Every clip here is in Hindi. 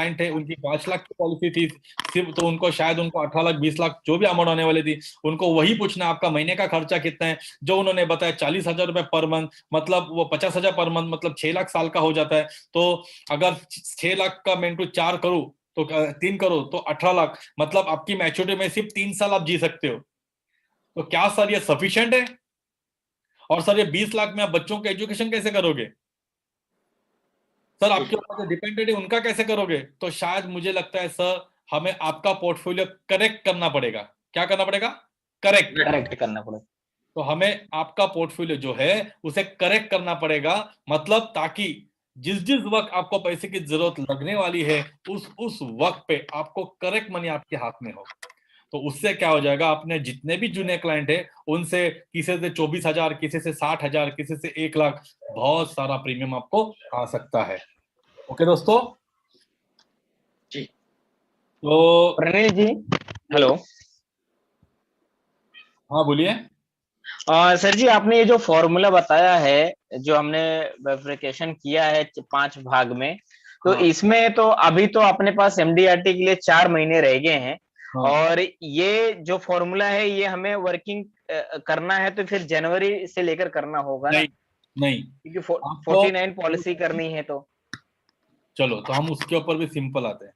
क्लाइंट है, उनकी 5 लाख की पॉलिसी थी सिर्फ, तो उनको शायद उनको 18 लाख 20 लाख जो भी अमाउंट होने वाली थी, उनको वही पूछना आपका महीने का खर्चा कितना है, जो उन्होंने बताया 40,000 रुपए पर मंथ, मतलब वो 50,000 पर मंथ, मतलब 6 लाख साल का हो जाता है। तो अगर 6 लाख का मैं 4 करूं तो 3 करो तो 18 लाख, मतलब आपकी मैच्योरिटी में सिर्फ 3 साल आप जी सकते हो। तो क्या सर ये सफिशिएंट है? और सर ये 20 लाख में आप बच्चों के एजुकेशन कैसे करोगे? सर आपके ऊपर जो डिपेंडेंट है उनका कैसे करोगे? तो शायद मुझे लगता है सर हमें आपका पोर्टफोलियो करेक्ट करना पड़ेगा। क्या करना पड़ेगा? करेक्ट। करेक्ट करना पड़ेगा। तो हमें आपका पोर्टफोलियो जो है उसे करेक्ट करना पड़ेगा, मतलब ताकि जिस जिस वक्त आपको पैसे की जरूरत लगने वाली है उस वक्त पे आपको करेक्ट मनी आपके हाथ में हो। तो उससे क्या हो जाएगा, अपने जितने भी जूनियर क्लाइंट है उनसे किसी से 24,000, किसी से 60,000, किसी से 1 लाख, बहुत सारा प्रीमियम आपको आ सकता है। ओके दोस्तों जी। तो प्रणील जी, हेलो। हाँ बोलिए। सर जी, आपने ये जो फॉर्मूला बताया है, जो हमने वेरिफिकेशन किया है 5 भाग में, तो हाँ इसमें तो अभी तो अपने पास एमडीआरटी के लिए 4 महीने रह गए हैं। हाँ। और ये जो फॉर्मूला है ये हमें वर्किंग करना है तो फिर जनवरी से लेकर करना होगा ना, नहीं नहीं, क्योंकि आपको 49 पॉलिसी करनी है तो। चलो तो हम उसके ऊपर भी सिंपल आते हैं।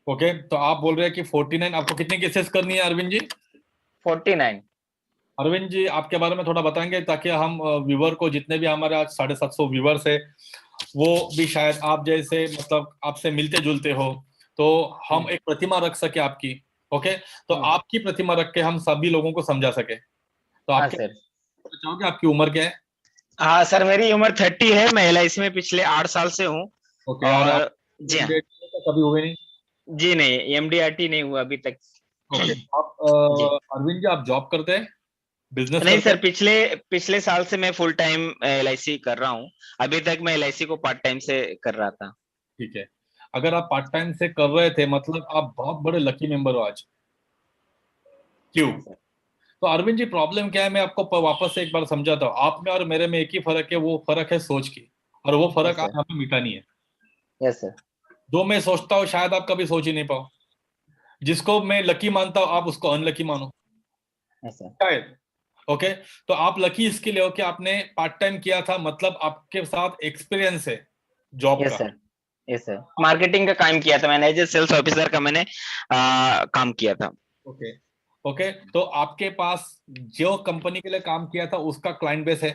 ओके, तो आप बोल रहे हैं कि 49 आपको कितनी केसेस करनी है अरविंद जी? 49। अरविंद जी आपके बारे में थोड़ा बताएंगे ताकि हम व्यूवर को, जितने भी हमारे आज 750 व्यूवर्स है, वो भी शायद आप जैसे मतलब आपसे मिलते जुलते हो, तो हम एक प्रतिमा रख सके आपकी। ओके, तो आपकी प्रतिमा रख के हम सभी लोगों को समझा सके। तो हाँ आपके सर। चाहोगे आपकी उम्र क्या है? हाँ सर, मेरी उम्र 30 है, मैं एलआईसी में पिछले 8 साल से हूँ। ओके, और आप और जी हाँ। कभी हुए नहीं? जी नहीं, एमडीआरटी नहीं हुआ अभी तक। ओके, आप जी अरविंद जी आप जॉब करते हैं, बिजनेस नहीं करते सर, हैं? पिछले पिछले साल से मैं फुल टाइम एलआईसी कर रहा हूँ। अभी तक मैं एलआईसी को पार्ट टाइम से कर रहा था। ठीक है, अगर आप पार्ट टाइम से कर रहे थे मतलब आप बहुत बड़े लकी मेंबर हो आज। क्यों? हाँ सर। तो अरविंद जी प्रॉब्लम क्या है, मैं आपको वापस से एक बार समझाता हूँ। आप में और मेरे में एक ही फर्क है, वो फर्क है सोच की, और वो फर्क यस आज सर। हमें मिटानी है। Yes sir. जो मैं सोचता हूँ शायद आप कभी सोच ही नहीं पाओ, जिसको मैं लकी मानता हूँ आप उसको अनलकी मानो यस सर। शायद। ओके, तो आप लकी इसके लिए हो कि आपने पार्ट टाइम किया था, मतलब आपके साथ एक्सपीरियंस है जॉब यस का। सर। यस सर, मार्केटिंग का काम किया था मैंने, एज ए सेल्स ऑफिसर का मैंने काम किया था। ओके ओके, तो आपके पास जो कंपनी के लिए काम किया था उसका क्लाइंट बेस है।